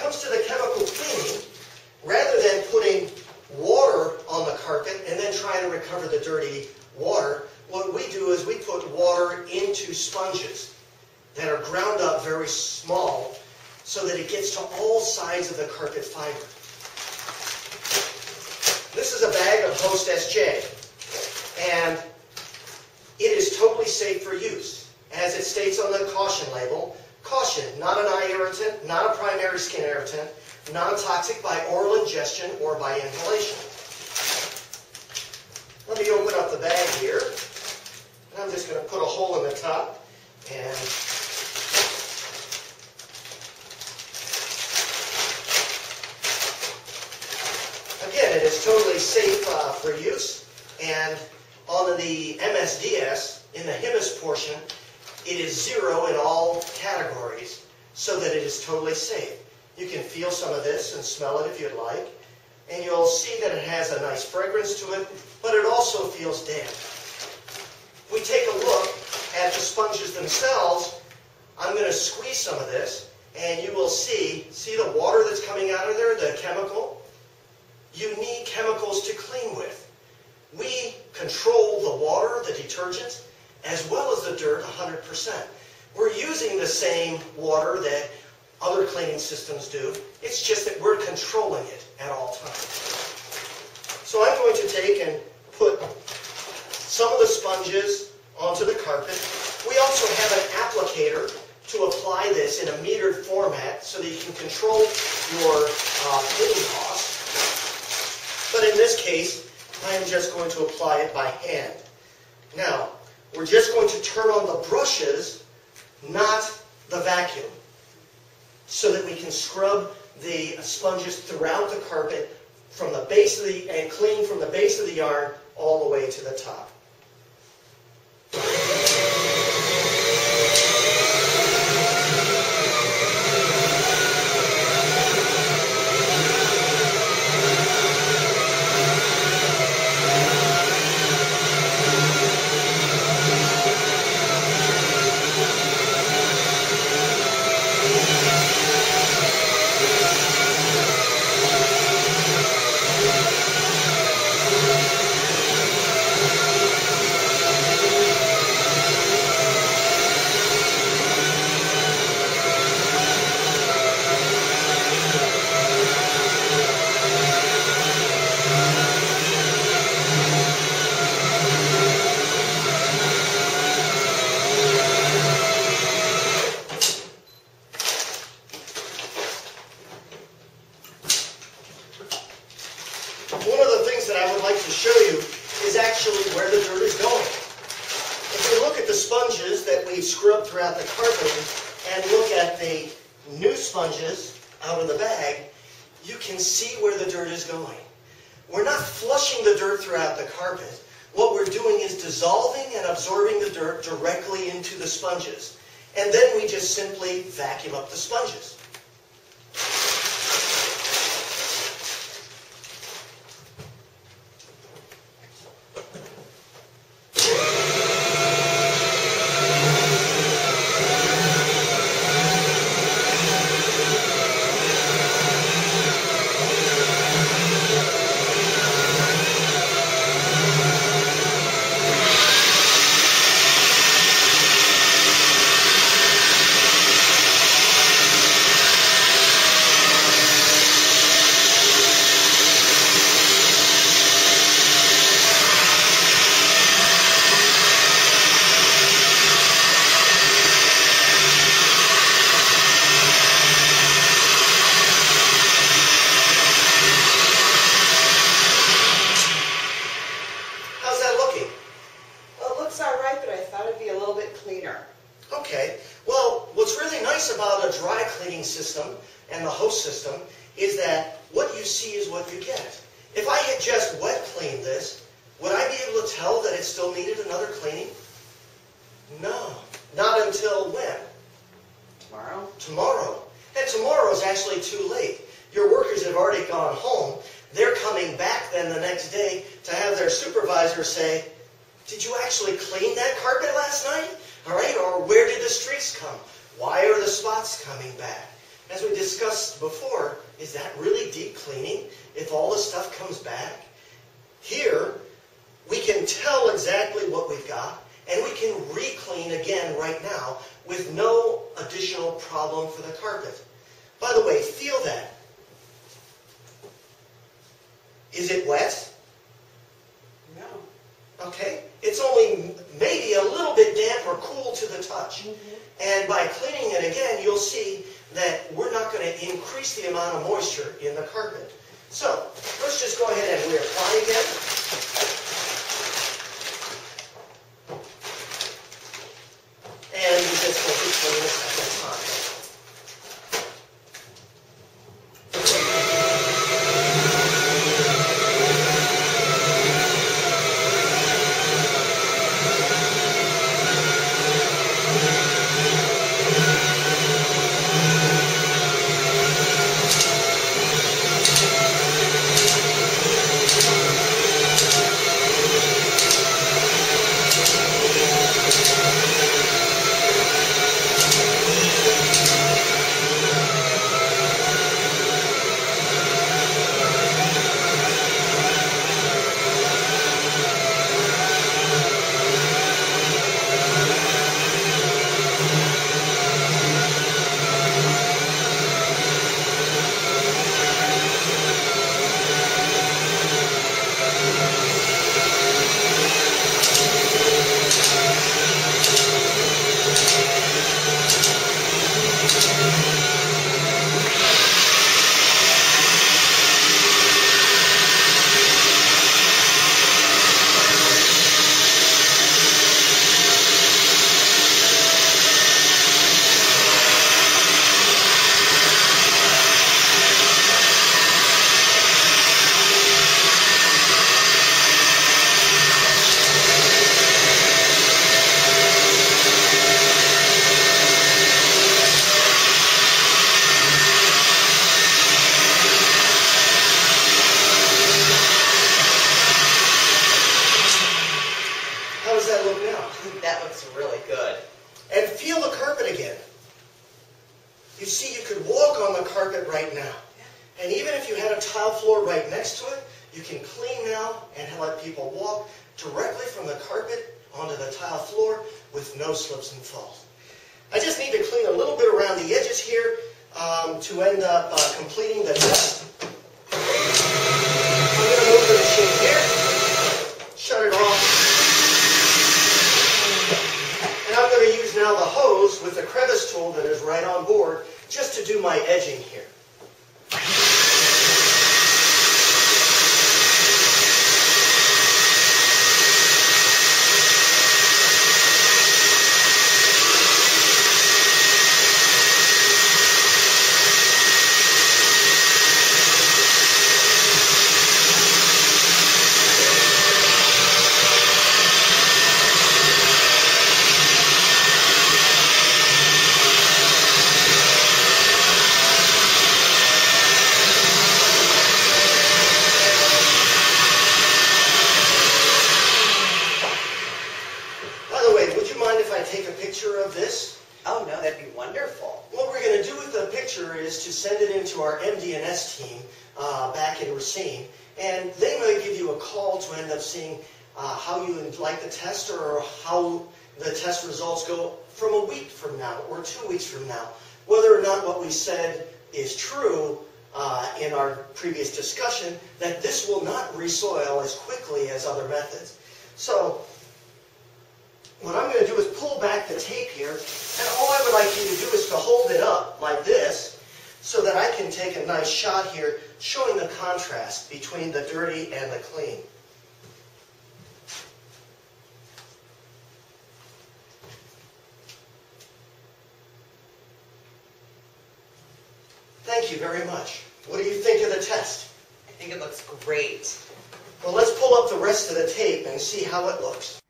comes to the chemical cleaning, rather than putting water on the carpet and then trying to recover the dirty water, what we do is we put water into sponges that are ground up very small so that it gets to all sides of the carpet fiber. This is a bag of HOSTDRY, and it is totally safe for use. As it states on the caution label, caution, not an eye irritant, not a primary skin irritant, non-toxic by oral ingestion or by inhalation. Let me open up the bag here. And I'm just going to put a hole in the top. And again, it is totally safe for use. And on the MSDS, in the HIMIS portion, it is 0 in all categories so that it is totally safe. You can feel some of this and smell it if you'd like. And you'll see that it has a nice fragrance to it, but it also feels damp. If we take a look at the sponges themselves, I'm going to squeeze some of this, and you will see the water that's coming out of there, the chemical? You need chemicals to clean with. We control the water, the detergent, as well as the dirt 100%. We're using the same water that other cleaning systems do. It's just that we're controlling it at all times. So I'm going to take and put some of the sponges onto the carpet. We also have an applicator to apply this in a metered format so that you can control your cleaning costs. But in this case, I am just going to apply it by hand. Now, we're just going to turn on the brushes, not the vacuum, so that we can scrub the sponges throughout the carpet from the base of and clean from the base of the yarn all the way to the top. One of the things that I would like to show you is actually where the dirt is going. If you look at the sponges that we've scrubbed throughout the carpet and look at the new sponges out of the bag, you can see where the dirt is going. We're not flushing the dirt throughout the carpet. What we're doing is dissolving and absorbing the dirt directly into the sponges. And then we just simply vacuum up the sponges. Okay, well, what's really nice about a dry cleaning system and the host system is that what you see is what you get. If I had just wet cleaned this, would I be able to tell that it still needed another cleaning? No, not until when? Tomorrow. Tomorrow. And tomorrow is actually too late. Your workers have already gone home. They're coming back then the next day to have their supervisor say, did you actually clean that carpet last night? All right, or where did the streaks come? Why are the spots coming back? as we discussed before, is that really deep cleaning if all the stuff comes back? Here, we can tell exactly what we've got, and we can re-clean again right now with no additional problem for the carpet. By the way, feel that. Is it wet? No. Okay. It's only maybe a little bit damp or cool to the touch. And by cleaning it again, you'll see that we're not going to increase the amount of moisture in the carpet. So, let's just go ahead and reapply again. And we just will be cleaning a second time. How does that look now? That looks really good. And feel the carpet again. You see, you could walk on the carpet right now. And even if you had a tile floor right next to it, you can clean now and let people walk directly from the carpet onto the tile floor with no slips and falls. I just need to clean a little bit around the edges here to end up completing the test. I'm going to move the machine here, shut it off. And I'm going to use now the hose with the crevice tool that is right on board just to do my edging here. Take a picture of this? Oh no, that'd be wonderful. What we're going to do with the picture is to send it into our MD&S team back in Racine, and they might give you a call to end up seeing how you like the test or how the test results go from a week from now or 2 weeks from now. Whether or not what we said is true in our previous discussion, that this will not resoil as quickly as other methods. So, what I'm going to do is pull back the tape here, and all I would like you to do is to hold it up like this so that I can take a nice shot here showing the contrast between the dirty and the clean. Thank you very much. What do you think of the test? I think it looks great. Well, let's pull up the rest of the tape and see how it looks.